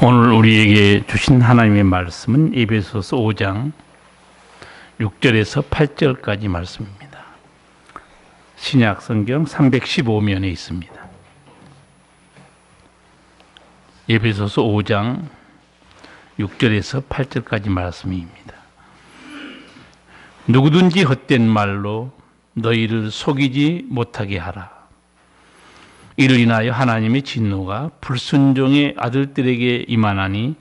오늘 우리에게 주신 하나님의 말씀은 에베소서 5장 6절에서 8절까지 말씀입니다. 신약 성경 315면에 있습니다. 에베소서 5장 6절에서 8절까지 말씀입니다. 누구든지 헛된 말로 너희를 속이지 못하게 하라. 이를 인하여 하나님의 진노가 불순종의 아들들에게 임하나니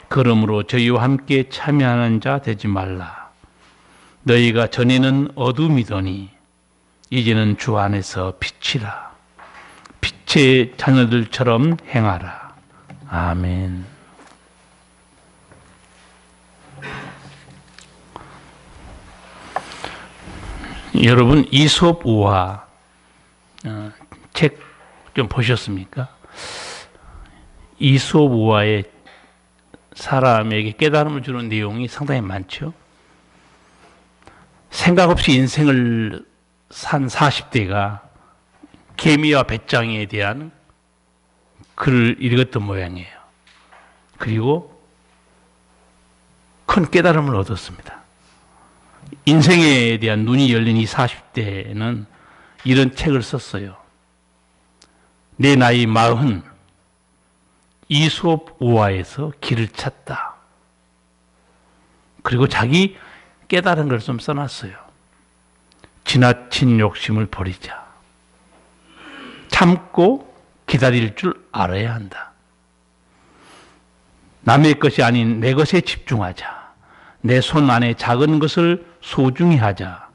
그러므로 저희와 함께 참여하는 자 되지 말라. 너희가 전에는 어둠이더니 이제는 주 안에서 빛이라. 빛의 자녀들처럼 행하라. 아멘. 여러분 이솝 우화 책 좀 보셨습니까? 이솝 우화에 사람에게 깨달음을 주는 내용이 상당히 많죠. 생각 없이 인생을 산 40대가 개미와 배짱이에 대한 글을 읽었던 모양이에요. 그리고 큰 깨달음을 얻었습니다. 인생에 대한 눈이 열린 이 40대는 이런 책을 썼어요. 내 나이 40, 이솝 우화에서 길을 찾다. 그리고 자기 깨달은 걸 좀 써놨어요. 지나친 욕심을 버리자. 참고 기다릴 줄 알아야 한다. 남의 것이 아닌 내 것에 집중하자. 내 손 안에 작은 것을 소중히 하자.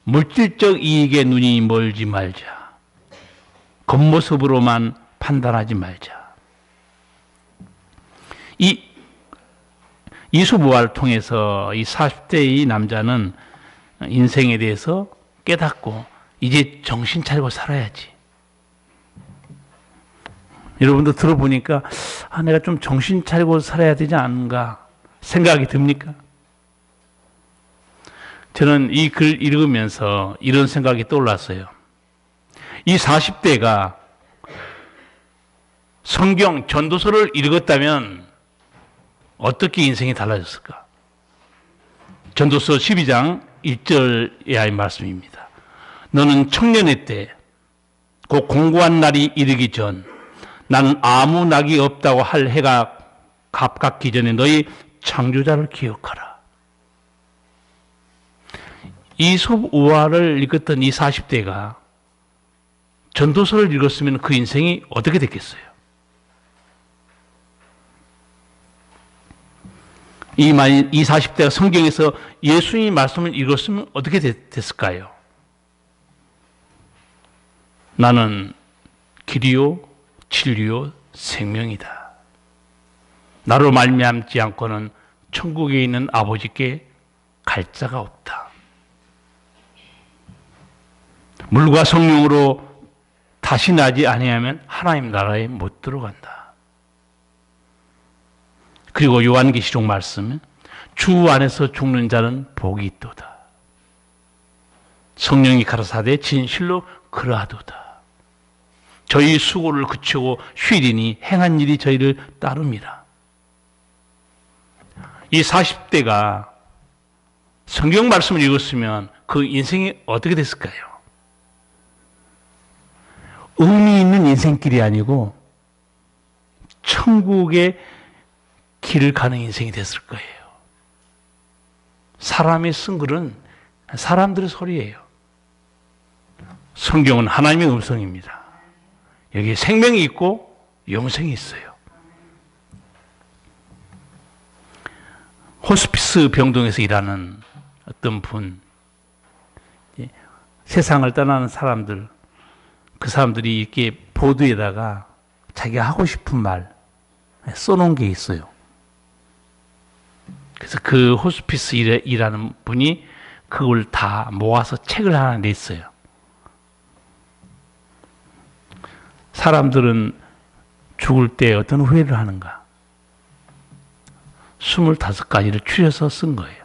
물질적 이익에 눈이 멀지 말자. 겉모습으로만 판단하지 말자. 이솝 우화를 통해서 이 40대의 남자는 인생에 대해서 깨닫고 이제 정신 차리고 살아야지. 여러분도 들어보니까 내가 좀 정신 차리고 살아야 되지 않은가 생각이 듭니까? 저는 이 글 읽으면서 이런 생각이 떠올랐어요. 이 40대가 성경 전도서를 읽었다면 어떻게 인생이 달라졌을까? 전도서 12장 1절의 말씀입니다. 너는 청년의 때 곧 공고한 날이 이르기 전 나는 아무 낙이 없다고 할 해가 가깝기 전에 너희 창조자를 기억하라. 이솝 우화를 읽었던 이 40대가 전도서를 읽었으면 그 인생이 어떻게 됐겠어요? 이 40대가 성경에서 예수님 말씀을 읽었으면 어떻게 됐을까요? 나는 길이요 진리요 생명이다. 나로 말미암지 않고는 천국에 있는 아버지께 갈 자가 없다. 물과 성령으로 다시 나지 아니하면 하나님 나라에 못 들어간다. 그리고 요한계시록 말씀은 주 안에서 죽는 자는 복이 있도다. 성령이 가라사대 진실로 그러하도다. 저희 수고를 그치고 쉬리니 행한 일이 저희를 따릅니다. 이 40대가 성경 말씀을 읽었으면 그 인생이 어떻게 됐을까요? 의미 있는 인생길이 아니고 천국의 길을 가는 인생이 됐을 거예요. 사람이 쓴 글은 사람들의 소리예요. 성경은 하나님의 음성입니다. 여기에 생명이 있고 영생이 있어요. 호스피스 병동에서 일하는 어떤 분, 세상을 떠나는 사람들, 그 사람들이 이렇게 보드에다가 자기가 하고 싶은 말 써놓은 게 있어요. 그래서 그 호스피스 일하는 분이 그걸 다 모아서 책을 하나 냈어요. 사람들은 죽을 때 어떤 후회를 하는가? 25가지를 추려서 쓴 거예요.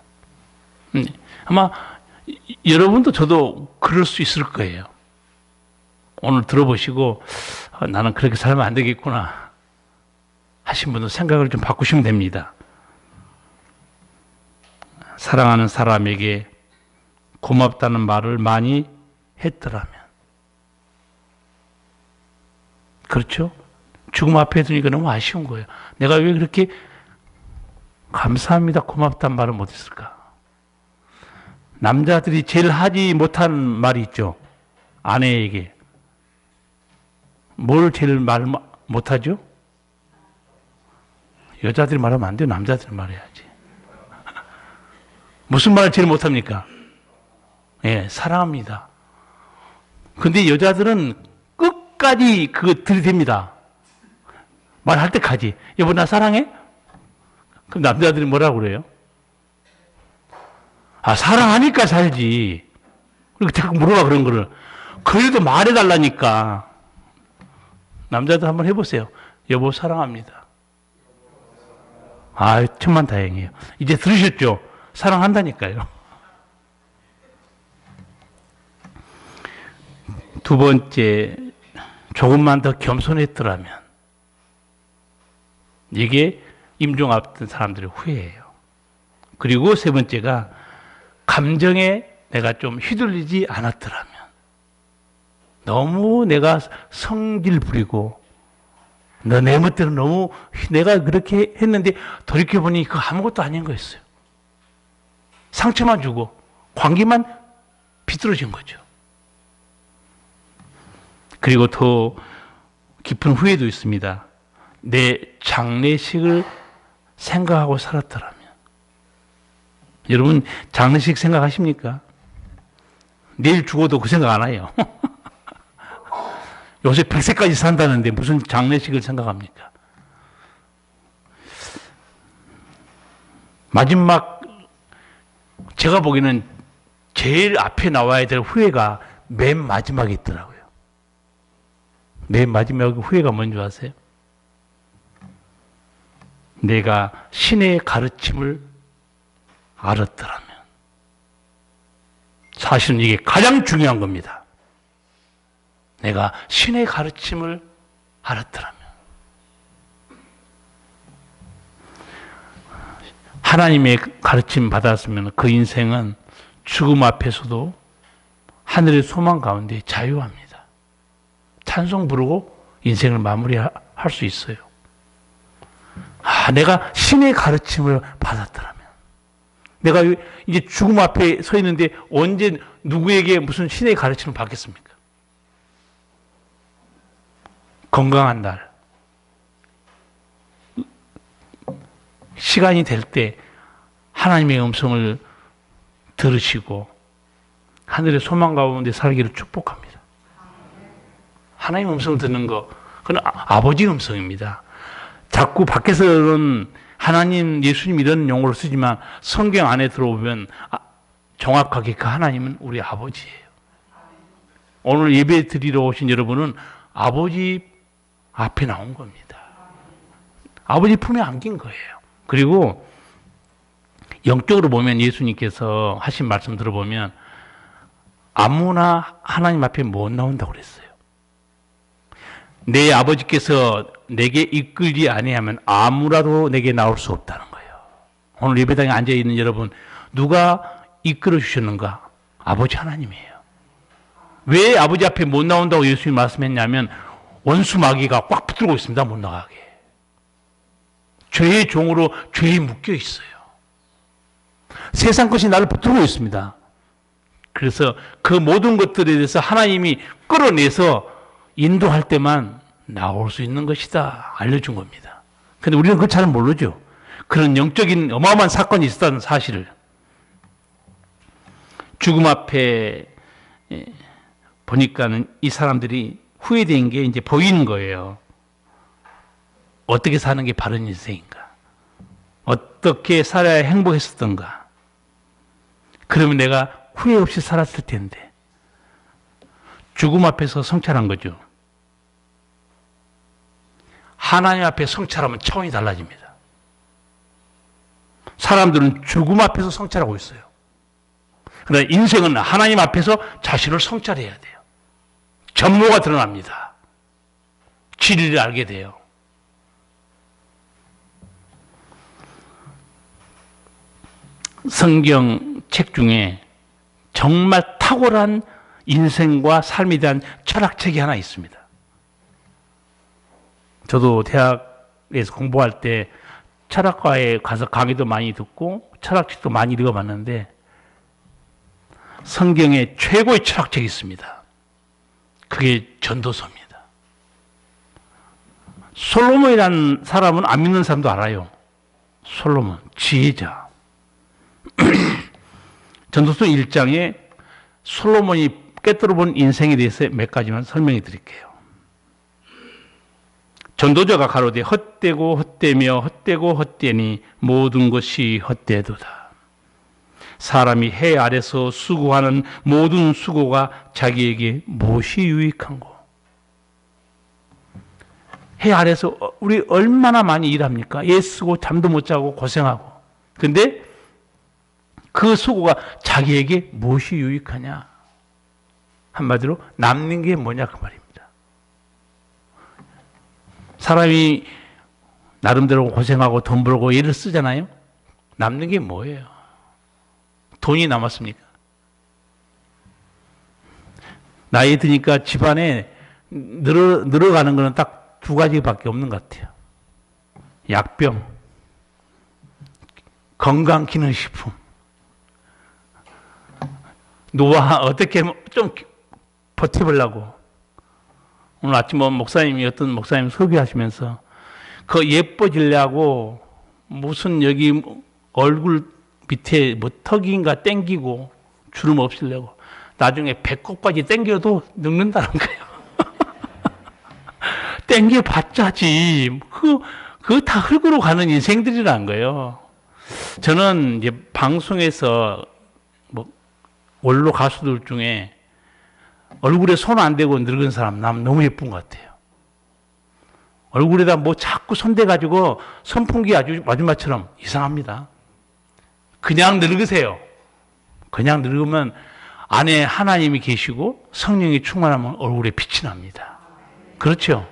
아마 여러분도 저도 그럴 수 있을 거예요. 오늘 들어보시고 나는 그렇게 살면 안 되겠구나 하신 분은 생각을 좀 바꾸시면 됩니다. 사랑하는 사람에게 고맙다는 말을 많이 했더라면, 그렇죠? 죽음 앞에 두니까 너무 아쉬운 거예요. 내가 왜 그렇게 감사합니다, 고맙다는 말을 못했을까? 남자들이 제일 하지 못한 말이 있죠. 아내에게. 뭘 제일 말 못하죠? 여자들이 말하면 안 돼요. 남자들이 말해야지. 무슨 말을 제일 못합니까? 예, 사랑합니다. 근데 여자들은 끝까지 그거 들이댑니다. 말할 때까지. 여보, 나 사랑해? 그럼 남자들이 뭐라고 그래요? 아, 사랑하니까 살지. 그리고 자꾸 물어봐, 그런 거를. 그래도 말해달라니까. 남자들 한번 해보세요. 여보, 사랑합니다. 아, 천만다행이에요. 이제 들으셨죠? 사랑한다니까요. 두 번째, 조금만 더 겸손했더라면. 이게 임종 앞둔 사람들의 후회예요. 그리고 세 번째가 감정에 내가 좀 휘둘리지 않았더라면. 너무 내가 성질 부리고 너 내 멋대로 너무 내가 그렇게 했는데 돌이켜보니 그거 아무것도 아닌 거였어요. 상처만 주고 관계만 비뚤어진 거죠. 그리고 더 깊은 후회도 있습니다. 내 장례식을 생각하고 살았더라면. 여러분 장례식 생각하십니까? 내일 죽어도 그 생각 안 해요. 요새 100세까지 산다는데 무슨 장례식을 생각합니까? 마지막 제가 보기에는 제일 앞에 나와야 될 후회가 맨 마지막에 있더라고요. 맨 마지막에 후회가 뭔지 아세요? 내가 신의 가르침을 알았더라면. 사실은 이게 가장 중요한 겁니다. 내가 신의 가르침을 알았더라면. 하나님의 가르침 받았으면 그 인생은 죽음 앞에서도 하늘의 소망 가운데 자유합니다. 찬송 부르고 인생을 마무리할 수 있어요. 아, 내가 신의 가르침을 받았더라면. 내가 이제 죽음 앞에 서 있는데 언제 누구에게 무슨 신의 가르침을 받겠습니까? 건강한 날, 시간이 될 때 하나님의 음성을 들으시고 하늘의 소망 가운데 살기를 축복합니다. 하나님의 음성을 듣는 거, 그건 아버지 음성입니다. 자꾸 밖에서는 하나님, 예수님 이런 용어를 쓰지만 성경 안에 들어오면 정확하게 그 하나님은 우리 아버지예요. 오늘 예배 드리러 오신 여러분은 아버지 앞에 나온 겁니다. 아버지 품에 안긴 거예요. 그리고 영적으로 보면 예수님께서 하신 말씀 들어보면 아무나 하나님 앞에 못 나온다고 그랬어요. 내 아버지께서 내게 이끌지 아니하면 아무라도 내게 나올 수 없다는 거예요. 오늘 예배당에 앉아있는 여러분, 누가 이끌어 주셨는가? 아버지 하나님이에요. 왜 아버지 앞에 못 나온다고 예수님이 말씀했냐면 원수 마귀가 꽉 붙들고 있습니다. 못 나가게. 죄의 종으로 죄에 묶여 있어요. 세상 것이 나를 붙들고 있습니다. 그래서 그 모든 것들에 대해서 하나님이 끌어내서 인도할 때만 나올 수 있는 것이다 알려준 겁니다. 그런데 우리는 그걸 잘 모르죠. 그런 영적인 어마어마한 사건이 있었다는 사실을. 죽음 앞에 보니까는 이 사람들이 후회된 게 이제 보이는 거예요. 어떻게 사는 게 바른 인생인가? 어떻게 살아야 행복했었던가? 그러면 내가 후회 없이 살았을 텐데. 죽음 앞에서 성찰한 거죠. 하나님 앞에 성찰하면 차원이 달라집니다. 사람들은 죽음 앞에서 성찰하고 있어요. 그러나 인생은 하나님 앞에서 자신을 성찰해야 돼요. 전모가 드러납니다. 진리를 알게 돼요. 성경 책 중에 정말 탁월한 인생과 삶에 대한 철학책이 하나 있습니다. 저도 대학에서 공부할 때 철학과에 가서 강의도 많이 듣고 철학책도 많이 읽어봤는데 성경에 최고의 철학책이 있습니다. 그게 전도서입니다. 솔로몬이라는 사람은 안 믿는 사람도 알아요. 솔로몬, 지혜자. 전도서 1장에 솔로몬이 깨뜨려 본 인생에 대해서 몇 가지만 설명해 드릴게요. 전도자가 가로되 헛되고 헛되며 헛되고 헛되니 모든 것이 헛되도다. 사람이 해 아래서 수고하는 모든 수고가 자기에게 무엇이 유익한고? 해 아래서 우리 얼마나 많이 일합니까? 애 쓰고 잠도 못 자고 고생하고. 근데 그 수고가 자기에게 무엇이 유익하냐? 한마디로 남는 게 뭐냐 그 말입니다. 사람이 나름대로 고생하고 돈 벌고 일을 쓰잖아요. 남는 게 뭐예요? 돈이 남았습니까? 나이 드니까 집안에 늘어가는 거는 딱 두 가지밖에 없는 것 같아요. 약병, 건강기능식품. 노화 어떻게 좀 버텨보려고. 오늘 아침 목사님이 어떤 목사님 소개하시면서 그 예뻐지려고 무슨 여기 얼굴 밑에 뭐 턱인가 땡기고 주름 없애려고 나중에 배꼽까지 땡겨도 늙는다는 거예요. 땡겨봤자지. 그거 다 흙으로 가는 인생들이라는 거예요. 저는 이제 방송에서 뭐 원로 가수들 중에 얼굴에 손 안 대고 늙은 사람 남 너무 예쁜 것 같아요. 얼굴에다 뭐 자꾸 손대가지고 선풍기 아주 마지막처럼 이상합니다. 그냥 늙으세요. 그냥 늙으면 안에 하나님이 계시고 성령이 충만하면 얼굴에 빛이 납니다. 그렇죠?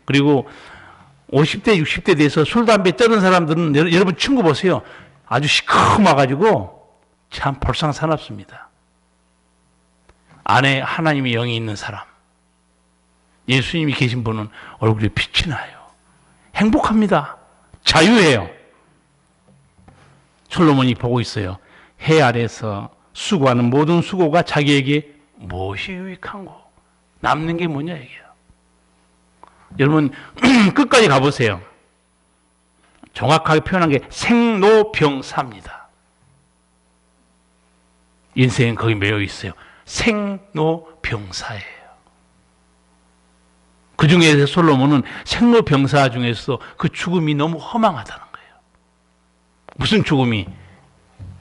그리고 50대, 60대 돼서 술, 담배 떠는 사람들은 여러분 친구 보세요. 아주 시커머가지고 참 볼상사납습니다. 안에 하나님의 영이 있는 사람, 예수님이 계신 분은 얼굴에 빛이 나요. 행복합니다. 자유해요. 솔로몬이 보고 있어요. 해 아래서 수고하는 모든 수고가 자기에게 무엇이 유익한고? 남는 게 뭐냐 이게요. 여러분 끝까지 가보세요. 정확하게 표현한 게 생로병사입니다. 인생은 거기 매여 있어요. 생로병사예요. 그 중에 솔로몬은 생로병사 중에서 그 죽음이 너무 허망하다는 거예요. 무슨 죽음이?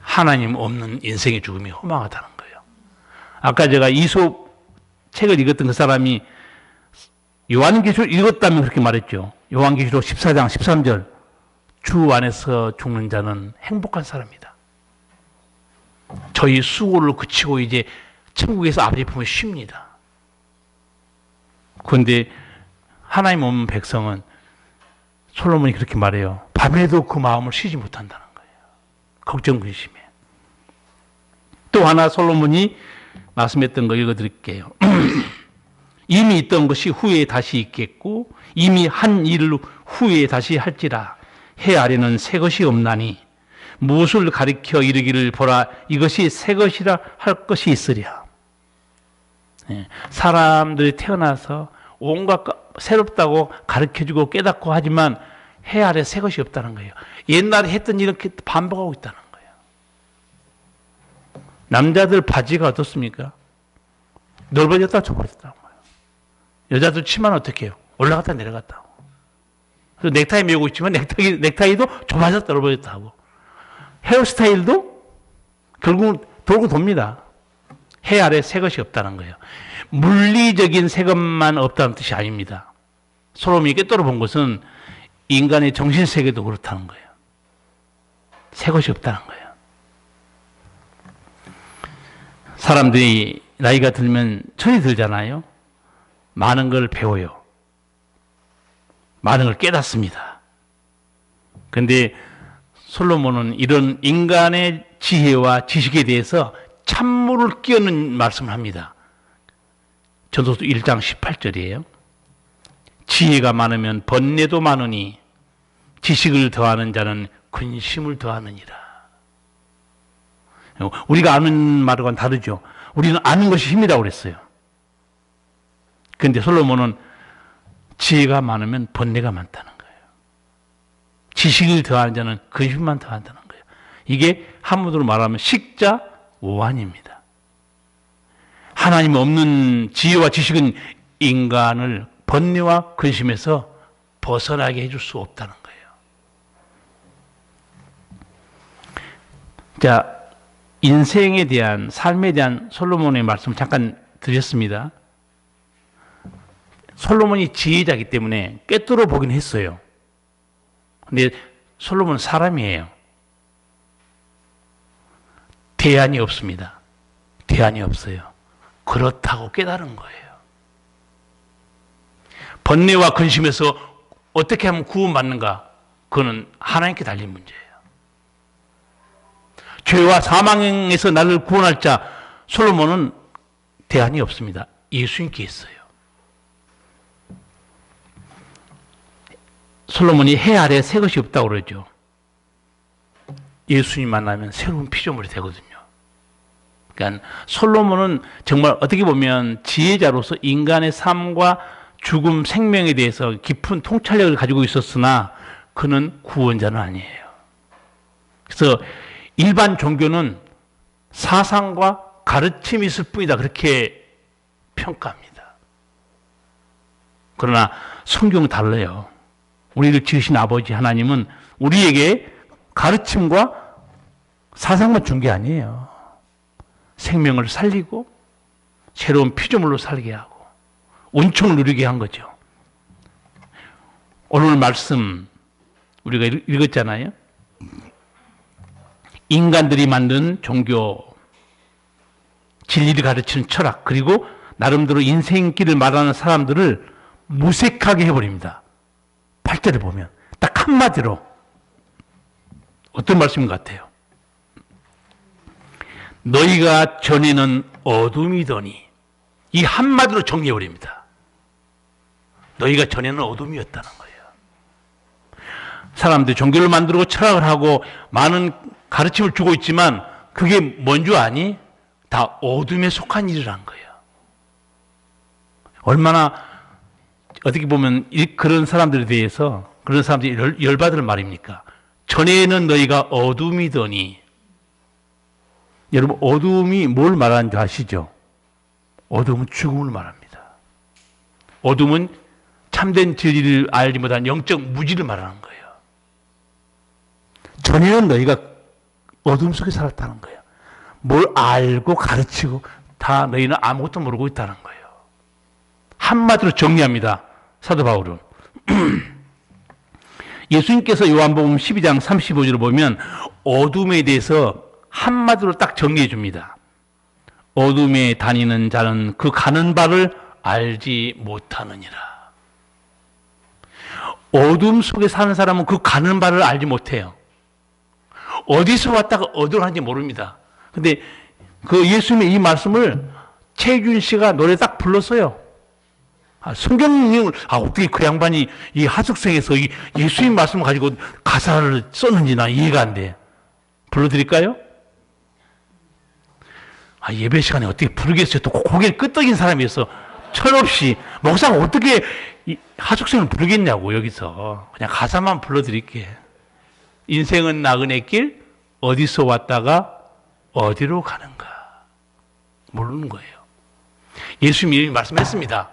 하나님 없는 인생의 죽음이 허망하다는 거예요. 아까 제가 이솝 책을 읽었던 그 사람이 요한계시록 읽었다면 그렇게 말했죠. 요한계시록 14장 13절 주 안에서 죽는 자는 행복한 사람이다. 저희 수고를 그치고 이제 천국에서 아버지 품에 쉽니다. 그런데 하나님 없는 백성은 솔로몬이 그렇게 말해요. 밤에도 그 마음을 쉬지 못한다는 거예요. 걱정 근심에. 또 하나 솔로몬이 말씀했던 거 읽어드릴게요. 이미 있던 것이 후에 다시 있겠고 이미 한 일을 후에 다시 할지라. 해 아래는 새 것이 없나니 무엇을 가리켜 이르기를 보라 이것이 새 것이라 할 것이 있으랴. 사람들이 태어나서 온갖 새롭다고 가르쳐주고 깨닫고 하지만 해 아래 새 것이 없다는 거예요. 옛날에 했던 일을 반복하고 있다는 거예요. 남자들 바지가 어떻습니까? 넓어졌다 좁아졌다고. 여자들 치마는 어떻게 해요? 올라갔다 내려갔다 하고. 그래서 넥타이 메고 있지만 넥타이도 좁아졌다 넓어졌다 하고. 헤어스타일도 결국은 돌고 돕니다. 해 아래 새 것이 없다는 거예요. 물리적인 새 것만 없다는 뜻이 아닙니다. 솔로몬이 깨달아 본 것은 인간의 정신세계도 그렇다는 거예요. 새 것이 없다는 거예요. 사람들이 나이가 들면 철이 들잖아요. 많은 걸 배워요. 많은 걸 깨닫습니다. 그런데 솔로몬은 이런 인간의 지혜와 지식에 대해서 찬물을 끼얹는 말씀을 합니다. 전도서 1장 18절이에요. 지혜가 많으면 번뇌도 많으니 지식을 더하는 자는 근심을 더하느니라. 우리가 아는 말과는 다르죠. 우리는 아는 것이 힘이라고 그랬어요. 그런데 솔로몬은 지혜가 많으면 번뇌가 많다는 거예요. 지식을 더하는 자는 근심만 더한다는 거예요. 이게 한문으로 말하면 식자오한입니다. 하나님 없는 지혜와 지식은 인간을 번뇌와 근심에서 벗어나게 해줄 수 없다는 거예요. 자, 인생에 대한, 삶에 대한 솔로몬의 말씀을 잠깐 드렸습니다. 솔로몬이 지혜자이기 때문에 꿰뚫어 보긴 했어요. 근데 솔로몬은 사람이에요. 대안이 없습니다. 대안이 없어요. 그렇다고 깨달은 거예요. 번뇌와 근심에서 어떻게 하면 구원받는가? 그거는 하나님께 달린 문제예요. 죄와 사망에서 나를 구원할 자 솔로몬은 대안이 없습니다. 예수님께 있어요. 솔로몬이 해 아래 새 것이 없다고 그러죠. 예수님 만나면 새로운 피조물이 되거든요. 그러니까 솔로몬은 정말 어떻게 보면 지혜자로서 인간의 삶과 죽음, 생명에 대해서 깊은 통찰력을 가지고 있었으나 그는 구원자는 아니에요. 그래서 일반 종교는 사상과 가르침이 있을 뿐이다, 그렇게 평가합니다. 그러나 성경은 달라요. 우리를 지으신 아버지 하나님은 우리에게 가르침과 사상만 준 게 아니에요. 생명을 살리고 새로운 피조물로 살게 하고 은총을 누리게 한 거죠. 오늘 말씀 우리가 읽었잖아요. 인간들이 만든 종교, 진리를 가르치는 철학, 그리고 나름대로 인생길을 말하는 사람들을 무색하게 해버립니다. 8절을 보면 딱 한마디로 어떤 말씀인 것 같아요? 너희가 전에는 어둠이더니, 이 한마디로 정리해버립니다. 너희가 전에는 어둠이었다는 거예요. 사람들이 종교를 만들고 철학을 하고 많은 가르침을 주고 있지만 그게 뭔 줄 아니? 다 어둠에 속한 일이란 거예요. 얼마나 어떻게 보면 그런 사람들에 대해서 그런 사람들이 열받을 말입니까? 전에는 너희가 어둠이더니, 여러분 어둠이 뭘 말하는지 아시죠? 어둠은 죽음을 말합니다. 어둠은 참된 진리를 알지 못한 영적 무지를 말하는 거예요. 전에는 너희가 어둠 속에 살았다는 거예요. 뭘 알고 가르치고 다 너희는 아무것도 모르고 있다는 거예요. 한마디로 정리합니다. 사도 바울은. 예수님께서 요한복음 12장 35절을 보면 어둠에 대해서 한마디로 딱 정리해 줍니다. 어둠에 다니는 자는 그 가는 바를 알지 못하느니라. 어둠 속에 사는 사람은 그 가는 바를 알지 못해요. 어디서 왔다가 어디로 가는지 모릅니다. 근데 그 예수님의 이 말씀을 최준 씨가 노래 딱 불렀어요. 성경을 어떻게 그 양반이 이 하숙생에서 이 예수님 말씀을 가지고 가사를 썼는지 나 이해가 안 돼. 불러드릴까요? 예배 시간에 어떻게 부르겠어요? 또 고개를 끄덕인 사람이어서 철없이 목사가 어떻게 하숙생을 부르겠냐고. 여기서 그냥 가사만 불러드릴게. 인생은 나그네 길, 어디서 왔다가 어디로 가는가 모르는 거예요. 예수님이 말씀했습니다.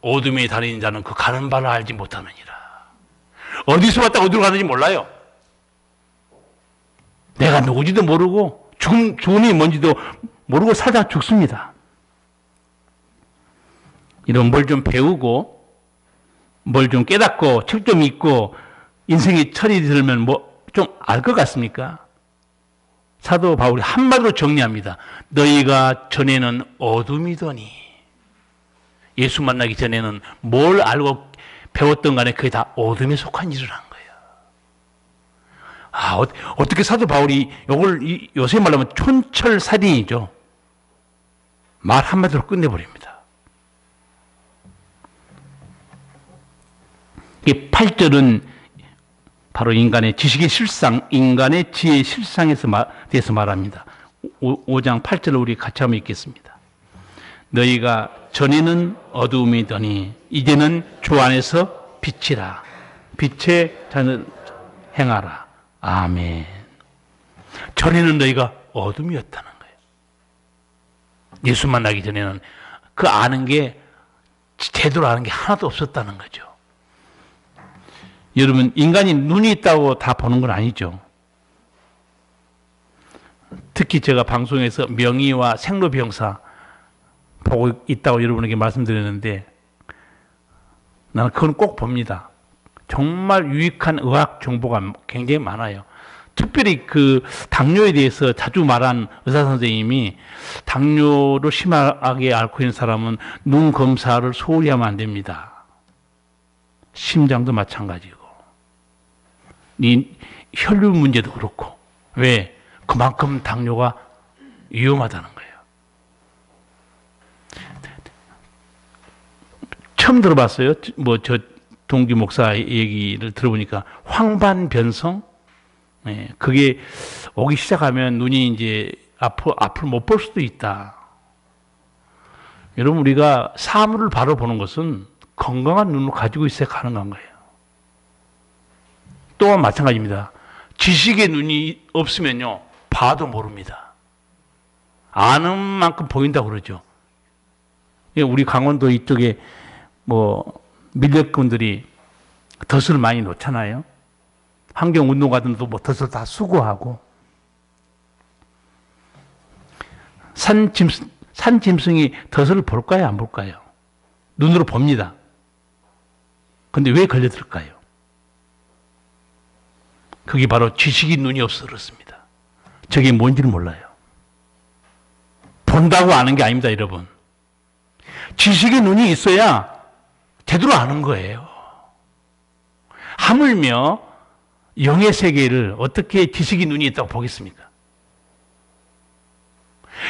어둠에 다니는 자는 그 가는 바를 알지 못하느니라. 어디서 왔다가 어디로 가는지 몰라요. 내가 누구지도 모르고 죽음이 뭔지도 모르고 살다가 죽습니다. 이런 뭘 좀 배우고 뭘 좀 깨닫고 책 좀 읽고 인생의 철이 들면 뭐 좀 알 것 같습니까? 사도 바울이 한마디로 정리합니다. 너희가 전에는 어둠이더니, 예수 만나기 전에는 뭘 알고 배웠던 간에 그게 다 어둠에 속한 일을 한 거예요. 어떻게 사도 바울이 요걸 요새 말하면 촌철살인이죠. 말 한마디로 끝내버립니다. 이 8절은 바로 인간의 지식의 실상, 인간의 지혜의 실상에서 대해서 말합니다. 5장 8절을 우리 같이 한번 읽겠습니다. 너희가 전에는 어두움이더니 이제는 주 안에서 빛이라. 빛의 자는 행하라. 아멘. 전에는 너희가 어둠이었다는 거예요. 예수 만나기 전에는 그 아는 게 제대로 아는 게 하나도 없었다는 거죠. 여러분, 인간이 눈이 있다고 다 보는 건 아니죠. 특히 제가 방송에서 명의와 생로병사 보고 있다고 여러분에게 말씀드렸는데 나는 그건 꼭 봅니다. 정말 유익한 의학 정보가 굉장히 많아요. 특별히 그 당뇨에 대해서 자주 말한 의사 선생님이 당뇨를 심하게 앓고 있는 사람은 눈 검사를 소홀히 하면 안 됩니다. 심장도 마찬가지고. 이 혈류 문제도 그렇고. 왜? 그만큼 당뇨가 위험하다는 거예요. 처음 들어봤어요. 저 동기 목사 얘기를 들어보니까 황반변성? 네, 그게 오기 시작하면 눈이 이제 앞을 못 볼 수도 있다. 여러분, 우리가 사물을 바로 보는 것은 건강한 눈을 가지고 있어야 가능한 거예요. 또한 마찬가지입니다. 지식의 눈이 없으면요, 봐도 모릅니다. 아는 만큼 보인다고 그러죠. 우리 강원도 이쪽에 밀렵꾼들이 덫을 많이 놓잖아요. 환경운동가들도 덫을 다 수거하고. 산짐승이 덫을 볼까요? 안 볼까요? 눈으로 봅니다. 근데 왜 걸려들까요? 그게 바로 지식이 눈이 없어서 그렇습니다. 저게 뭔지를 몰라요. 본다고 아는 게 아닙니다, 여러분. 지식의 눈이 있어야 제대로 아는 거예요. 하물며 영의 세계를 어떻게 지식의 눈이 있다고 보겠습니까?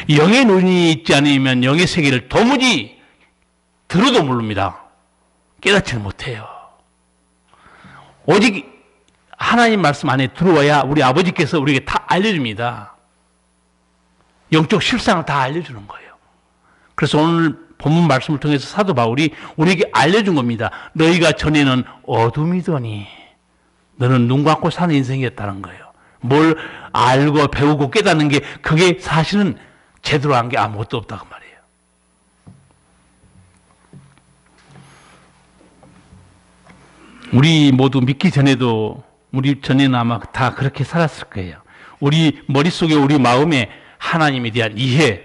영의 눈이 있지 않으면 영의 세계를 도무지 들어도 모릅니다. 깨닫지는 못해요. 오직 하나님 말씀 안에 들어와야 우리 아버지께서 우리에게 다 알려줍니다. 영적 실상을 다 알려주는 거예요. 그래서 오늘 본문 말씀을 통해서 사도 바울이 우리에게 알려준 겁니다. 너희가 전에는 어둠이더니 너는 눈 감고 사는 인생이었다는 거예요. 뭘 알고 배우고 깨닫는 게 그게 사실은 제대로 한 게 아무것도 없다고 말이에요. 우리 모두 믿기 전에도 우리 전에는 아마 다 그렇게 살았을 거예요. 우리 머릿속에 우리 마음에 하나님에 대한 이해,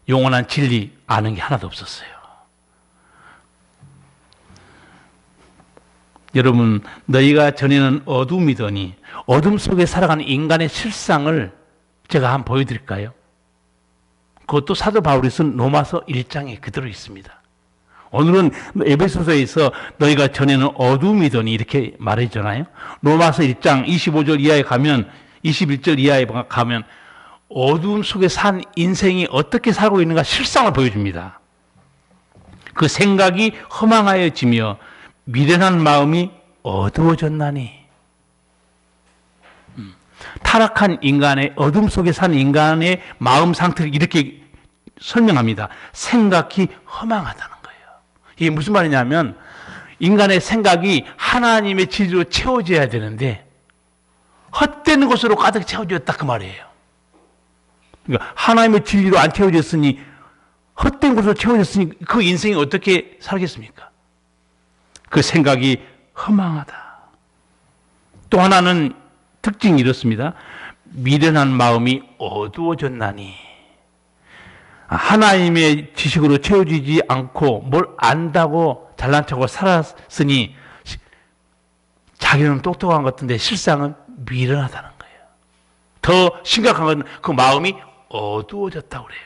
영원한 진리 아는 게 하나도 없었어요. 여러분, 너희가 전에는 어둠이더니 어둠 속에 살아가는 인간의 실상을 제가 한번 보여드릴까요? 그것도 사도 바울이 쓴 로마서 1장에 그대로 있습니다. 오늘은 에베소서에서 너희가 전에는 어둠이더니 이렇게 말해주잖아요. 로마서 1장 25절 이하에 가면 21절 이하에 가면 어둠 속에 산 인생이 어떻게 살고 있는가 실상을 보여줍니다. 그 생각이 허망하여지며 미련한 마음이 어두워졌나니. 타락한 인간의 어둠 속에 사는 인간의 마음 상태를 이렇게 설명합니다. 생각이 허망하다는 거예요. 이게 무슨 말이냐면 인간의 생각이 하나님의 진리로 채워져야 되는데 헛된 것으로 가득 채워졌다 그 말이에요. 그러니까 하나님의 진리로 안 채워졌으니 헛된 것으로 채워졌으니 그 인생이 어떻게 살겠습니까? 그 생각이 허망하다. 또 하나는 특징이 이렇습니다. 미련한 마음이 어두워졌나니. 하나님의 지식으로 채워지지 않고 뭘 안다고 잘난 척하고 살았으니 자기는 똑똑한 것 같은데 실상은 미련하다는 거예요. 더 심각한 건 그 마음이 어두워졌다고 그래요.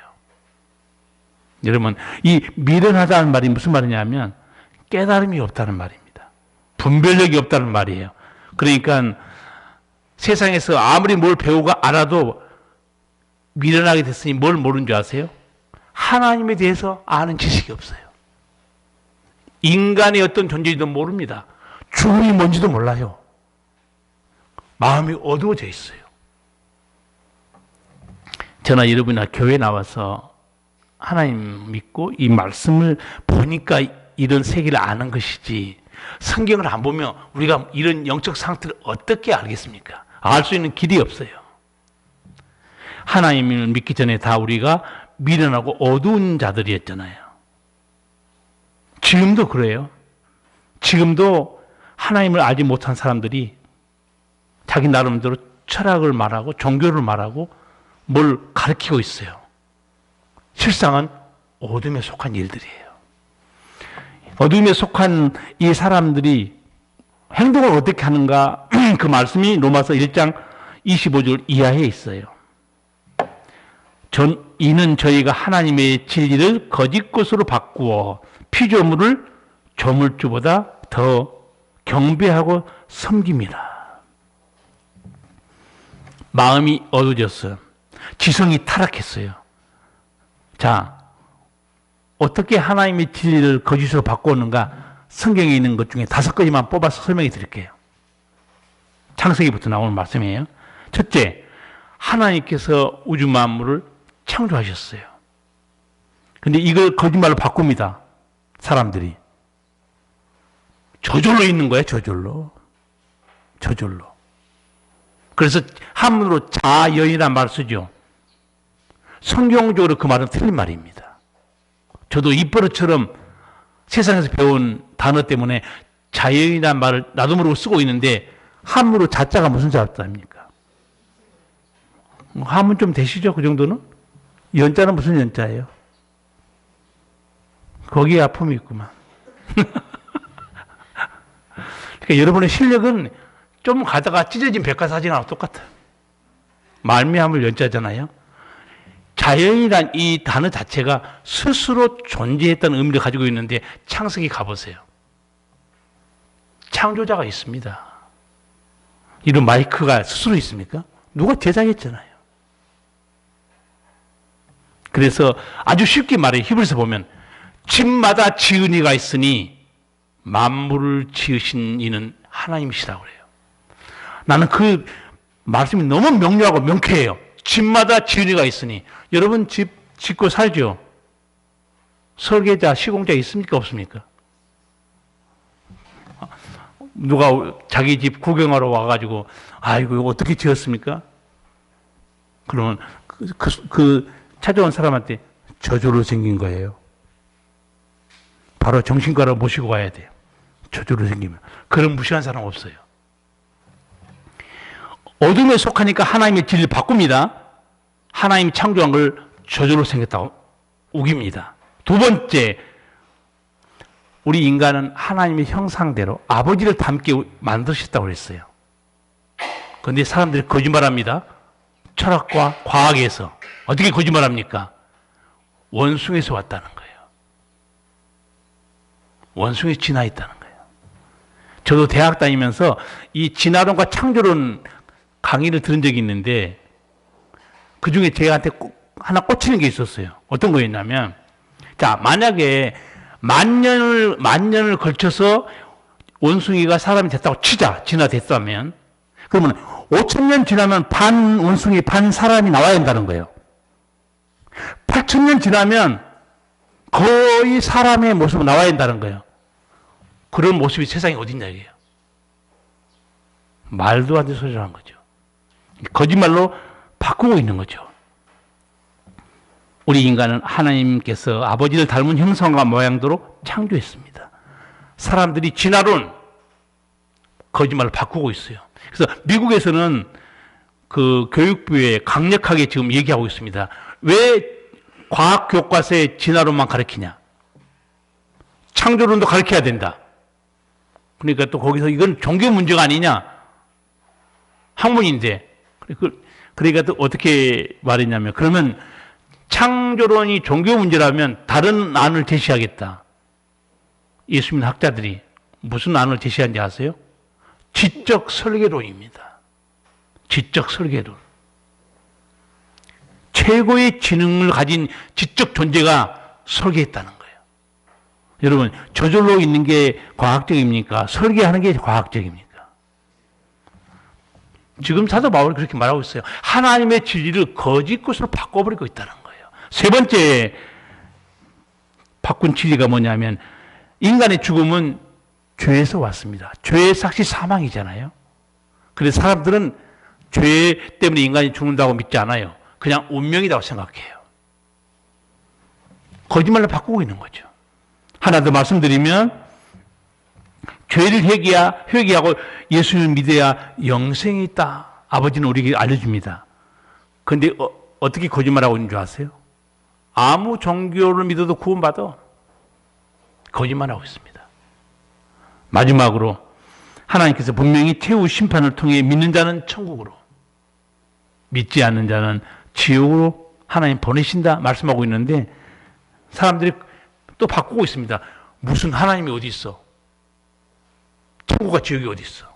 여러분, 이 미련하다는 말이 무슨 말이냐면 깨달음이 없다는 말입니다. 분별력이 없다는 말이에요. 그러니까 세상에서 아무리 뭘 배우고 알아도 미련하게 됐으니 뭘 모르는 줄 아세요? 하나님에 대해서 아는 지식이 없어요. 인간의 어떤 존재인지도 모릅니다. 죽음이 뭔지도 몰라요. 마음이 어두워져 있어요. 저나 여러분이나 교회 나와서 하나님 믿고 이 말씀을 보니까 이런 세계를 아는 것이지, 성경을 안 보면 우리가 이런 영적 상태를 어떻게 알겠습니까? 알 수 있는 길이 없어요. 하나님을 믿기 전에 다 우리가 미련하고 어두운 자들이었잖아요. 지금도 그래요. 지금도 하나님을 알지 못한 사람들이 자기 나름대로 철학을 말하고 종교를 말하고 뭘 가르치고 있어요. 실상은 어둠에 속한 일들이에요. 어둠에 속한 이 사람들이 행동을 어떻게 하는가, 그 말씀이 로마서 1장 25절 이하에 있어요. 이는 저희가 하나님의 진리를 거짓 것으로 바꾸어 피조물을 조물주보다 더 경배하고 섬깁니다. 마음이 어두워졌어요. 지성이 타락했어요. 자, 어떻게 하나님의 진리를 거짓으로 바꾸었는가? 성경에 있는 것 중에 5가지만 뽑아서 설명해 드릴게요. 창세기부터 나오는 말씀이에요. 첫째, 하나님께서 우주 만물을 창조하셨어요. 근데 이걸 거짓말로 바꿉니다. 사람들이. 저절로 있는 거예요, 저절로. 저절로. 그래서 한문으로 자연이라는 말을 쓰죠. 성경적으로 그 말은 틀린 말입니다. 저도 입버릇처럼 세상에서 배운 단어 때문에 자연이라는 말을 나도 모르고 쓰고 있는데, 한문으로 자자가 무슨 자자입니까? 한문 좀 되시죠? 그 정도는? 연자는 무슨 연자예요? 거기에 아픔이 있구만. 그러니까 여러분의 실력은 좀 가다가 찢어진 백과사전하고 똑같아요. 말미암을 연자잖아요. 자연이란 이 단어 자체가 스스로 존재했다는 의미를 가지고 있는데, 창세기 가보세요. 창조자가 있습니다. 이런 마이크가 스스로 있습니까? 누가 제작했잖아요. 그래서 아주 쉽게 말해, 히브리서 보면 집마다 지은 이가 있으니 만물을 지으신 이는 하나님이시라고 그래요. 나는 그 말씀이 너무 명료하고 명쾌해요. 집마다 지은 이가 있으니. 여러분 집 짓고 살죠? 설계자, 시공자 있습니까? 없습니까? 누가 자기 집 구경하러 와가지고 아이고 이거 어떻게 지었습니까? 그러면 그 찾아온 사람한테 저주로 생긴 거예요. 바로 정신과로 모시고 가야 돼요. 저주로 생기면. 그런 무시한 사람 없어요. 어둠에 속하니까 하나님의 진리를 바꿉니다. 하나님이 창조한 걸 저주로 생겼다고 우깁니다. 두 번째, 우리 인간은 하나님의 형상대로 아버지를 닮게 만드셨다고 그랬어요. 그런데 사람들이 거짓말합니다. 철학과 과학에서. 어떻게 거짓말합니까? 원숭이에서 왔다는 거예요. 원숭이 진화 있다는 거예요. 저도 대학 다니면서 이 진화론과 창조론 강의를 들은 적이 있는데, 그 중에 제한테 하나 꽂히는 게 있었어요. 어떤 거였냐면, 자, 만약에 만 년을 걸쳐서 원숭이가 사람이 됐다고 치자, 진화됐다면, 그러면 5,000년 지나면 반 원숭이, 반 사람이 나와야 한다는 거예요. 8,000년 지나면 거의 사람의 모습으로 나와야 한다는 거예요. 그런 모습이 세상에 어딨냐, 이게요. 말도 안 되는 소리를 한 거죠. 거짓말로 바꾸고 있는 거죠. 우리 인간은 하나님께서 아버지를 닮은 형상과 모양대로 창조했습니다. 사람들이 진화론, 거짓말을 바꾸고 있어요. 그래서 미국에서는 그 교육부에 강력하게 지금 얘기하고 있습니다. 왜 과학 교과서에 진화론만 가르치냐? 창조론도 가르쳐야 된다. 그러니까 또 거기서 이건 종교 문제가 아니냐? 학문인데. 그러니까 또 어떻게 말했냐면, 그러면 창조론이 종교 문제라면 다른 안을 제시하겠다. 예수 믿는 학자들이 무슨 안을 제시한지 아세요? 지적 설계론입니다. 지적 설계론. 최고의 지능을 가진 지적 존재가 설계했다는 거예요. 여러분, 저절로 있는 게 과학적입니까? 설계하는 게 과학적입니까? 지금 사도 바울이 그렇게 말하고 있어요. 하나님의 진리를 거짓 것으로 바꿔버리고 있다는 거예요. 세 번째 바꾼 진리가 뭐냐면, 인간의 죽음은 죄에서 왔습니다. 죄의 삭시 사망이잖아요. 그래서 사람들은 죄 때문에 인간이 죽는다고 믿지 않아요. 그냥 운명이라고 생각해요. 거짓말로 바꾸고 있는 거죠. 하나 더 말씀드리면, 죄를 회개하고 예수를 믿어야 영생이 있다. 아버지는 우리에게 알려줍니다. 그런데 어떻게 거짓말하고 있는 줄 아세요? 아무 종교를 믿어도 구원받아. 거짓말하고 있습니다. 마지막으로 하나님께서 분명히 최후 심판을 통해 믿는 자는 천국으로, 믿지 않는 자는 지옥으로 하나님 보내신다 말씀하고 있는데, 사람들이 또 바꾸고 있습니다. 무슨 하나님이 어디 있어? 천국과 지옥이 어디 있어?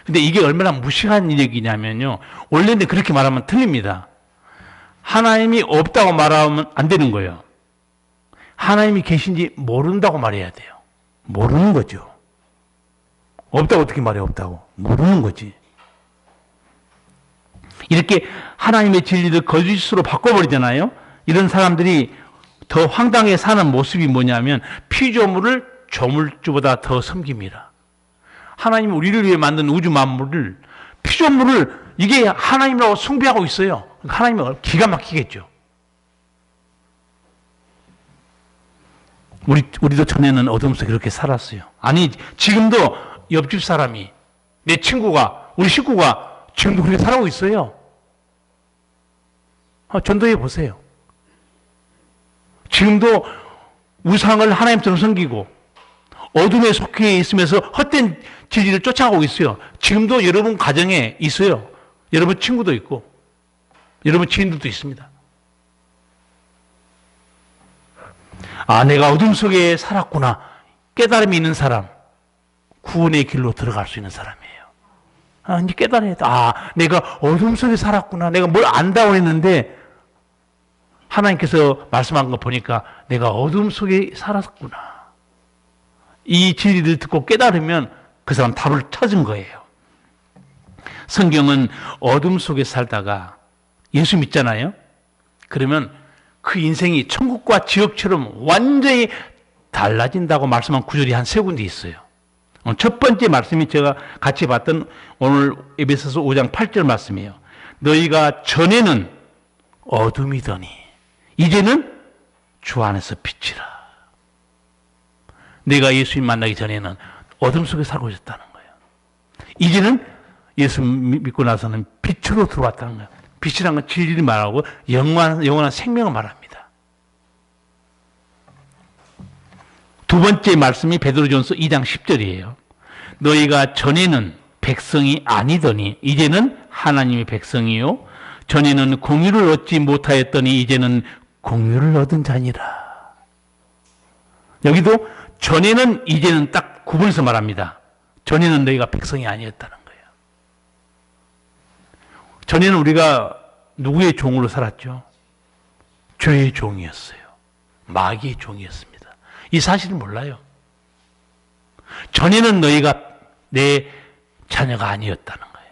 근데 이게 얼마나 무식한 얘기냐면요, 원래는 그렇게 말하면 틀립니다. 하나님이 없다고 말하면 안 되는 거예요. 하나님이 계신지 모른다고 말해야 돼요. 모르는 거죠. 없다고 어떻게 말해? 없다고 모르는 거지. 이렇게 하나님의 진리를 거짓으로 바꿔버리잖아요. 이런 사람들이 더 황당하게 사는 모습이 뭐냐면, 피조물을 조물주보다 더 섬깁니다. 하나님이 우리를 위해 만든 우주 만물을, 피조물을 이게 하나님이라고 숭배하고 있어요. 하나님은 기가 막히겠죠. 우리도 전에는 어둠 속에 그렇게 살았어요. 아니, 지금도 옆집 사람이, 내 친구가, 우리 식구가 지금도 그렇게 살아오고 있어요. 전도해 보세요. 지금도 우상을 하나님처럼 섬기고 어둠에 속해 있으면서 헛된 진리를 쫓아가고 있어요. 지금도 여러분 가정에 있어요. 여러분 친구도 있고 여러분 지인들도 있습니다. 아, 내가 어둠 속에 살았구나. 깨달음이 있는 사람, 구원의 길로 들어갈 수 있는 사람이에요. 아, 이제 깨달아야 돼. 아, 내가 어둠 속에 살았구나. 내가 뭘 안다고 했는데 하나님께서 말씀한 거 보니까 내가 어둠 속에 살았구나. 이 진리를 듣고 깨달으면 그 사람 답을 찾은 거예요. 성경은 어둠 속에 살다가 예수 믿잖아요. 그러면 그 인생이 천국과 지옥처럼 완전히 달라진다고 말씀한 구절이 한 세 군데 있어요. 첫 번째 말씀이 제가 같이 봤던 오늘 에베소서 5장 8절 말씀이에요. 너희가 전에는 어둠이더니 이제는 주 안에서 빛이라. 내가 예수님 만나기 전에는 어둠 속에 살고 있었다는 거예요. 이제는 예수 믿고 나서는 빛으로 들어왔다는 거예요. 빛이란 건 진리를 말하고 영원한 생명을 말합니다. 두 번째 말씀이 베드로전서 2장 10절이에요. 너희가 전에는 백성이 아니더니 이제는 하나님의 백성이요. 전에는 공유를 얻지 못하였더니 이제는 공유를 얻은 자니라. 여기도 전에는 이제는 딱 구분해서 말합니다. 전에는 너희가 백성이 아니었다는 거예요. 전에는 우리가 누구의 종으로 살았죠? 죄의 종이었어요. 마귀의 종이었습니다. 이 사실을 몰라요. 전에는 너희가 내 자녀가 아니었다는 거예요.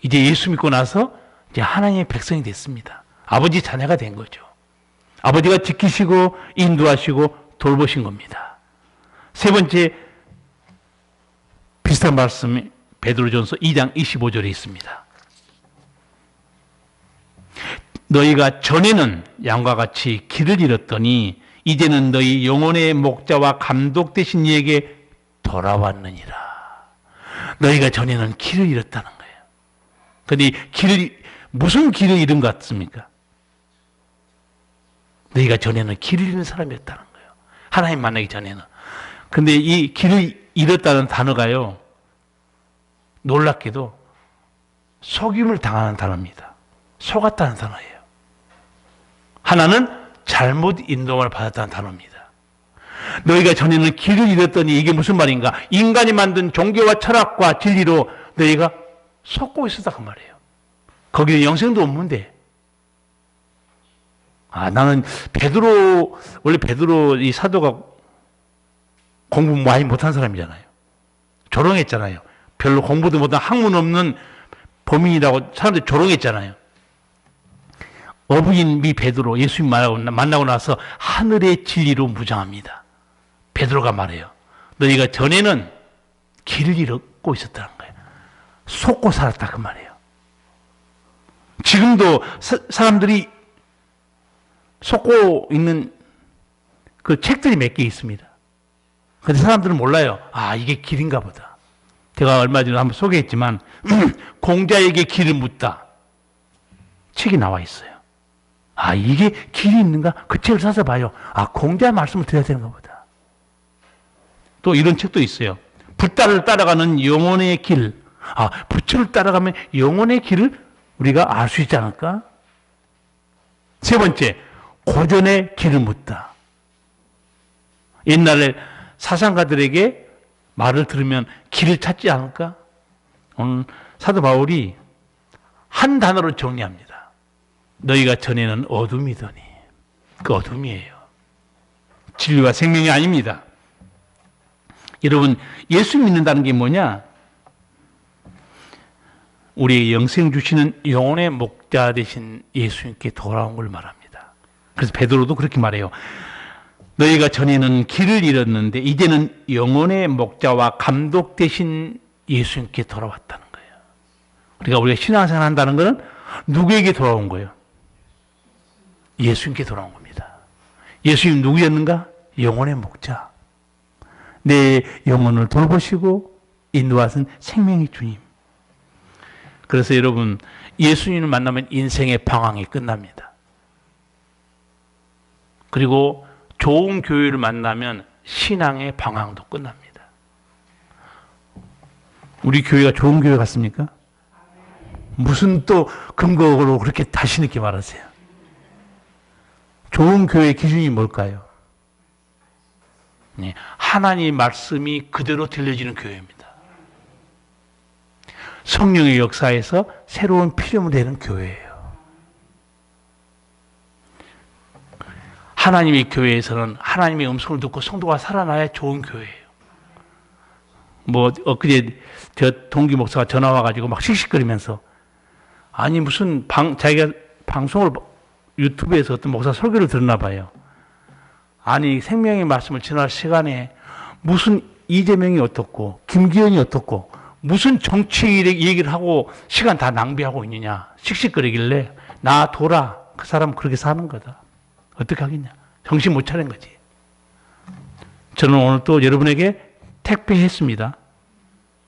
이제 예수 믿고 나서 이제 하나님의 백성이 됐습니다. 아버지 자녀가 된 거죠. 아버지가 지키시고 인도하시고 돌보신 겁니다. 세 번째 비슷한 말씀이 베드로전서 2장 25절에 있습니다. 너희가 전에는 양과 같이 길을 잃었더니 이제는 너희 영혼의 목자와 감독 되신 이에게 돌아왔느니라. 너희가 전에는 길을 잃었다는 거예요. 그런데 무슨 길을 잃은 것 같습니까? 너희가 전에는 길을 잃은 사람이었다는 거예요. 하나님 만나기 전에는. 근데 이 길을 잃었다는 단어가요, 놀랍게도 속임을 당하는 단어입니다. 속았다는 단어예요. 하나는 잘못 인도를 받았다는 단어입니다. 너희가 전에는 길을 잃었더니 이게 무슨 말인가? 인간이 만든 종교와 철학과 진리로 너희가 속고 있었다 그 말이에요. 거기는 영생도 없는데. 나는 베드로, 원래 베드로 이 사도가 공부 많이 못한 사람이잖아요. 조롱했잖아요. 별로 공부도 못한 학문 없는 범인이라고 사람들이 조롱했잖아요. 어부인 미 베드로 예수님 만나고 나서 하늘의 진리로 무장합니다. 베드로가 말해요. 너희가 전에는 길을 잃고 있었다는 거예요. 속고 살았다 그 말이에요. 지금도 사람들이 속고 있는 그 책들이 몇 개 있습니다. 그런데 사람들은 몰라요. 이게 길인가 보다. 제가 얼마 전에 한번 소개했지만 공자에게 길을 묻다 책이 나와 있어요. 이게 길이 있는가? 그 책을 사서 봐요. 공자의 말씀을 드려야 되는가 보다. 또 이런 책도 있어요. 붓다를 따라가는 영혼의 길. 부처를 따라가면 영혼의 길을 우리가 알 수 있지 않을까? 세 번째, 고전의 길을 묻다. 옛날에 사상가들에게 말을 들으면 길을 찾지 않을까? 오늘 사도 바울이 한 단어로 정리합니다. 너희가 전에는 어둠이더니. 그 어둠이에요. 진리와 생명이 아닙니다. 여러분, 예수 믿는다는 게 뭐냐? 우리의 영생 주시는 영혼의 목자 되신 예수님께 돌아온 걸 말합니다. 그래서 베드로도 그렇게 말해요. 너희가 전에는 길을 잃었는데 이제는 영혼의 목자와 감독 되신 예수님께 돌아왔다는 거예요. 우리가 신앙생활 한다는 것은 누구에게 돌아온 거예요? 예수님께 돌아온 겁니다. 예수님 누구였는가? 영혼의 목자. 내 영혼을 돌보시고 인도하신 생명의 주님. 그래서 여러분, 예수님을 만나면 인생의 방황이 끝납니다. 그리고 좋은 교회를 만나면 신앙의 방황도 끝납니다. 우리 교회가 좋은 교회 같습니까? 무슨 또 근거로 그렇게 다시 있게 말하세요? 좋은 교회의 기준이 뭘까요? 하나님의 말씀이 그대로 들려지는 교회입니다. 성령의 역사에서 새로운 피조물이 되는 교회예요. 하나님의 교회에서는 하나님의 음성을 듣고 성도가 살아나야 좋은 교회예요. 엊그제 저 동기 목사가 전화 와가지고 막 씩씩거리면서 무슨 자기가 방송을 유튜브에서 어떤 목사 설교를 들었나 봐요. 생명의 말씀을 전할 시간에 무슨 이재명이 어떻고 김기현이 어떻고 무슨 정치 얘기를 하고 시간 다 낭비하고 있느냐 씩씩거리길래 놔둬라. 그 사람은 그렇게 사는 거다. 어떻게 하겠냐. 정신 못 차린 거지. 저는 오늘 또 여러분에게 택배했습니다.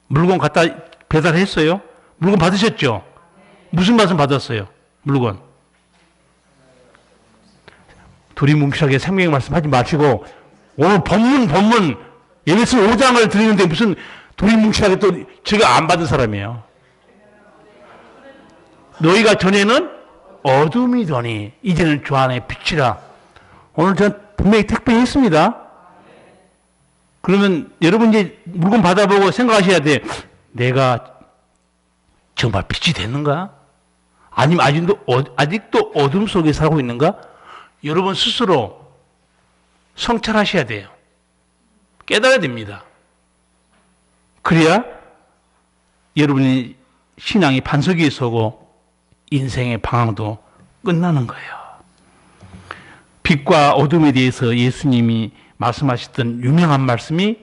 물건 갖다 배달했어요. 물건 받으셨죠? 무슨 말씀 받았어요? 물건. 두리뭉실하게 생명의 말씀 하지 마시고 오늘 본문 예배서 5장을 드리는데 무슨 두리뭉실하게 또 제가 안 받은 사람이에요. 너희가 전에는 어둠이더니 이제는 주 안에 빛이라. 오늘 전 분명히 택배했습니다. 그러면 여러분 이제 물건 받아보고 생각하셔야 돼. 내가 정말 빛이 됐는가? 아니면 아직도 어둠 속에 살고 있는가? 여러분 스스로 성찰하셔야 돼요. 깨달아야 됩니다. 그래야 여러분이 신앙이 반석 위에 서고 인생의 방황도 끝나는 거예요. 빛과 어둠에 대해서 예수님이 말씀하셨던 유명한 말씀이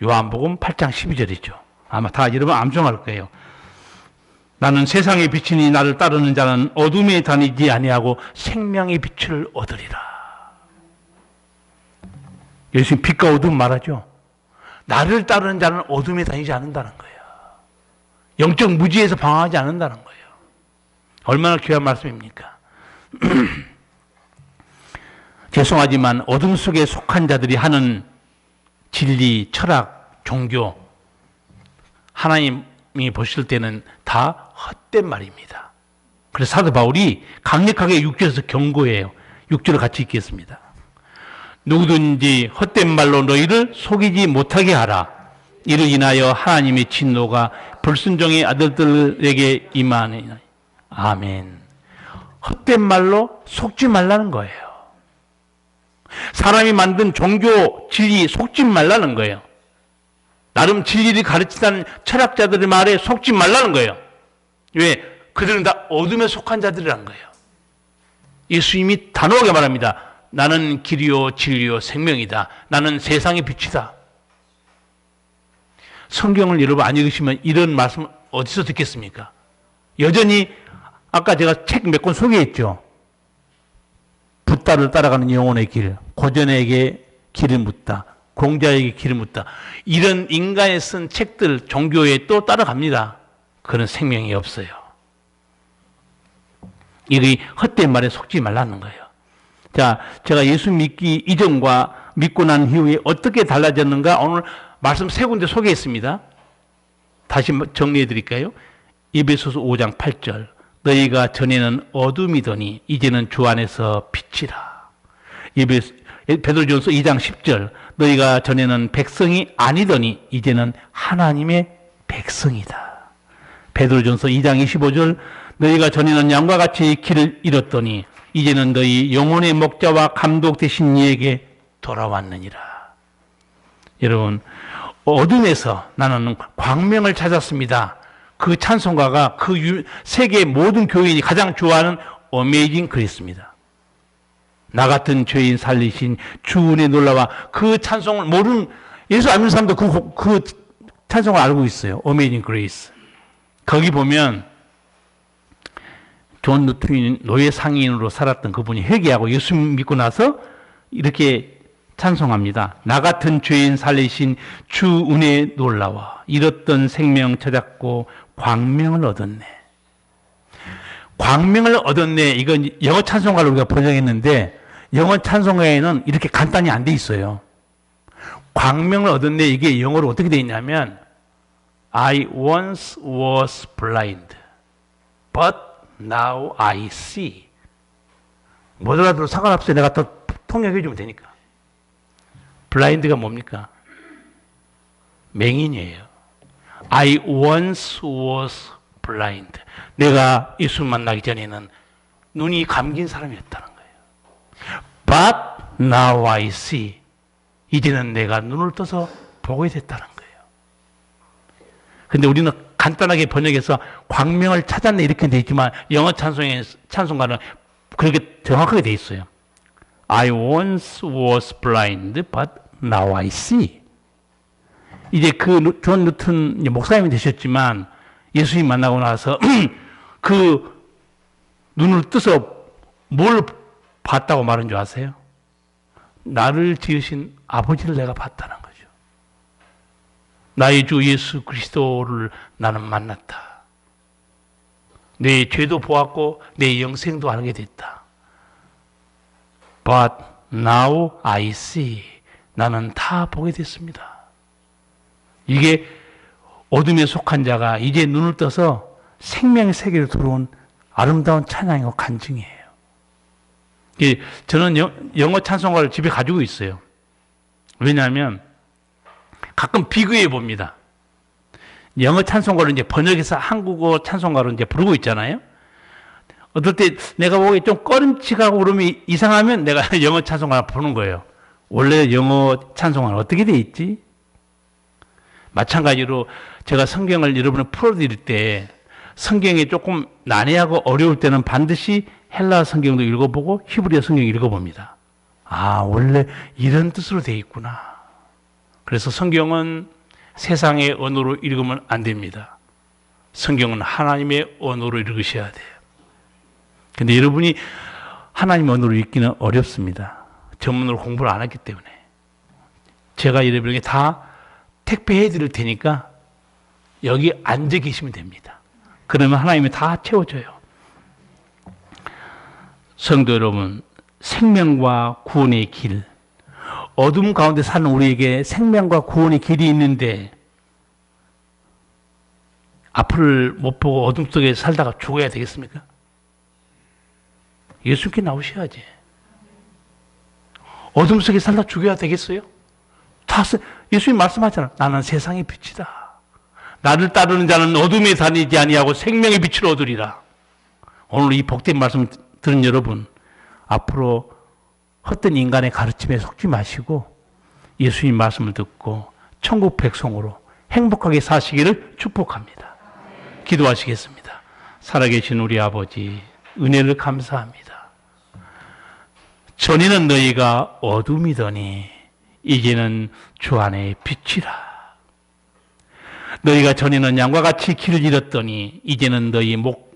요한복음 8장 12절이죠. 아마 다 여러분 암송할 거예요. 나는 세상의 빛이니 나를 따르는 자는 어둠에 다니지 아니하고 생명의 빛을 얻으리라. 예수님 빛과 어둠 말하죠. 나를 따르는 자는 어둠에 다니지 않는다는 거예요. 영적 무지에서 방황하지 않는다는 거예요. 얼마나 귀한 말씀입니까? 죄송하지만 어둠 속에 속한 자들이 하는 진리, 철학, 종교, 하나님이 보실 때는 다 헛된 말입니다. 그래서 사도 바울이 강력하게 6절에서 경고해요. 6절을 같이 읽겠습니다. 누구든지 헛된 말로 너희를 속이지 못하게 하라. 이를 인하여 하나님의 진노가 불순종의 아들들에게 임하느니라. 아멘. 헛된 말로 속지 말라는 거예요. 사람이 만든 종교 진리 속지 말라는 거예요. 나름 진리를 가르치는 철학자들의 말에 속지 말라는 거예요. 왜? 그들은 다 어둠에 속한 자들이라는 거예요. 예수님이 단호하게 말합니다. 나는 길이요 진리요 생명이다. 나는 세상의 빛이다. 성경을 여러분 안 읽으시면 이런 말씀 어디서 듣겠습니까? 여전히 아까 제가 책 몇 권 소개했죠. 붓다를 따라가는 영혼의 길, 고전에게 길을 묻다, 공자에게 길을 묻다. 이런 인간이 쓴 책들 종교에 또 따라갑니다. 그런 생명이 없어요. 이게 헛된 말에 속지 말라는 거예요. 자, 제가 예수 믿기 이전과 믿고 난 이후에 어떻게 달라졌는가 오늘 말씀 세 군데 소개했습니다. 다시 정리해 드릴까요? 에베소서 5장 8절. 너희가 전에는 어둠이더니 이제는 주 안에서 빛이라. 베드로전서 2장 10절. 너희가 전에는 백성이 아니더니 이제는 하나님의 백성이다. 베드로전서 2장 25절. 너희가 전에는 양과 같이 길을 잃었더니 이제는 너희 영혼의 목자와 감독 되신 이에게 돌아왔느니라. 여러분, 어둠에서 나는 광명을 찾았습니다. 그 찬송가가 그 세계 모든 교인이 가장 좋아하는 어메이징 그레이스입니다. 나 같은 죄인 살리신 주 은혜 놀라와 그 찬송을 모르는 예수 안 믿는 사람도 그 찬송을 알고 있어요. 어메이징 그레이스. 거기 보면 존 누트윈 노예 상인으로 살았던 그분이 회개하고 예수 믿고 나서 이렇게 찬송합니다. 나 같은 죄인 살리신 주 은혜 놀라와 잃었던 생명 찾았고 광명을 얻었네. 광명을 얻었네. 이건 영어 찬송가를 우리가 번역했는데 영어 찬송가에는 이렇게 간단히 안 돼 있어요. 광명을 얻었네. 이게 영어로 어떻게 돼 있냐면 I once was blind, but now I see. 못 알아들어도 상관없어요. 내가 더 통역해 주면 되니까. 블라인드가 뭡니까? 맹인이에요. I once was blind. 내가 예수 만나기 전에는 눈이 감긴 사람이었다는 거예요. But now I see. 이제는 내가 눈을 떠서 보게 됐다는 거예요. 근데 우리는 간단하게 번역해서 광명을 찾았네 이렇게 돼 있지만 영어 찬송가는 그렇게 정확하게 돼 있어요. I once was blind, but now I see. 이제 그 존 누튼 목사님이 되셨지만 예수님 만나고 나서 그 눈을 떠서 뭘 봤다고 말한 줄 아세요? 나를 지으신 아버지를 내가 봤다는 거죠. 나의 주 예수 그리스도를 나는 만났다. 내 죄도 보았고 내 영생도 알게 됐다. But now I see. 나는 다 보게 됐습니다. 이게 어둠에 속한 자가 이제 눈을 떠서 생명의 세계로 들어온 아름다운 찬양이고 간증이에요. 저는 영어 찬송가를 집에 가지고 있어요. 왜냐하면 가끔 비교해 봅니다. 영어 찬송가를 이제 번역해서 한국어 찬송가로 이제 부르고 있잖아요. 어떨 때 내가 보기에 좀 꺼림칙하고 그러면 이상하면 내가 영어 찬송가를 부르는 거예요. 원래 영어 찬송가는 어떻게 돼 있지? 마찬가지로 제가 성경을 여러분을 풀어드릴 때 성경이 조금 난해하고 어려울 때는 반드시 헬라 성경도 읽어보고 히브리어 성경 읽어봅니다. 아, 원래 이런 뜻으로 돼 있구나. 그래서 성경은 세상의 언어로 읽으면 안 됩니다. 성경은 하나님의 언어로 읽으셔야 돼요. 근데 여러분이 하나님 언어로 읽기는 어렵습니다. 전문으로 공부를 안 했기 때문에. 제가 여러분에게 다 택배해 드릴 테니까 여기 앉아 계시면 됩니다. 그러면 하나님이 다 채워줘요. 성도 여러분, 생명과 구원의 길, 어둠 가운데 사는 우리에게 생명과 구원의 길이 있는데 앞을 못 보고 어둠 속에 살다가 죽어야 되겠습니까? 예수께 나오셔야지. 어둠 속에 살다 죽어야 되겠어요? 예수님 말씀하잖아. 나는 세상의 빛이다. 나를 따르는 자는 어둠에 다니지 아니하고 생명의 빛을 얻으리라. 오늘 이 복된 말씀 들은 여러분, 앞으로 헛된 인간의 가르침에 속지 마시고 예수님 말씀을 듣고 천국 백성으로 행복하게 사시기를 축복합니다. 기도하시겠습니다. 살아계신 우리 아버지, 은혜를 감사합니다. 전에는 너희가 어둠이더니 이제는 주 안에 빛이라. 너희가 전에는 양과 같이 길을 잃었더니 이제는 너희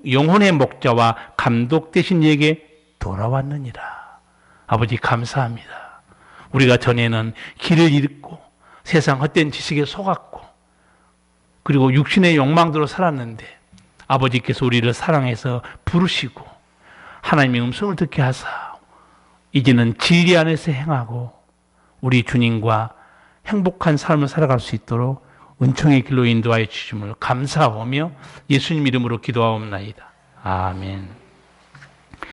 영혼의 목자와 감독 되신 이에게 돌아왔느니라. 아버지 감사합니다. 우리가 전에는 길을 잃고 세상 헛된 지식에 속았고 그리고 육신의 욕망대로 살았는데 아버지께서 우리를 사랑해서 부르시고 하나님의 음성을 듣게 하사 이제는 진리 안에서 행하고 우리 주님과 행복한 삶을 살아갈 수 있도록 은총의 길로 인도하여 주심을 감사하며 예수님 이름으로 기도하옵나이다. 아멘.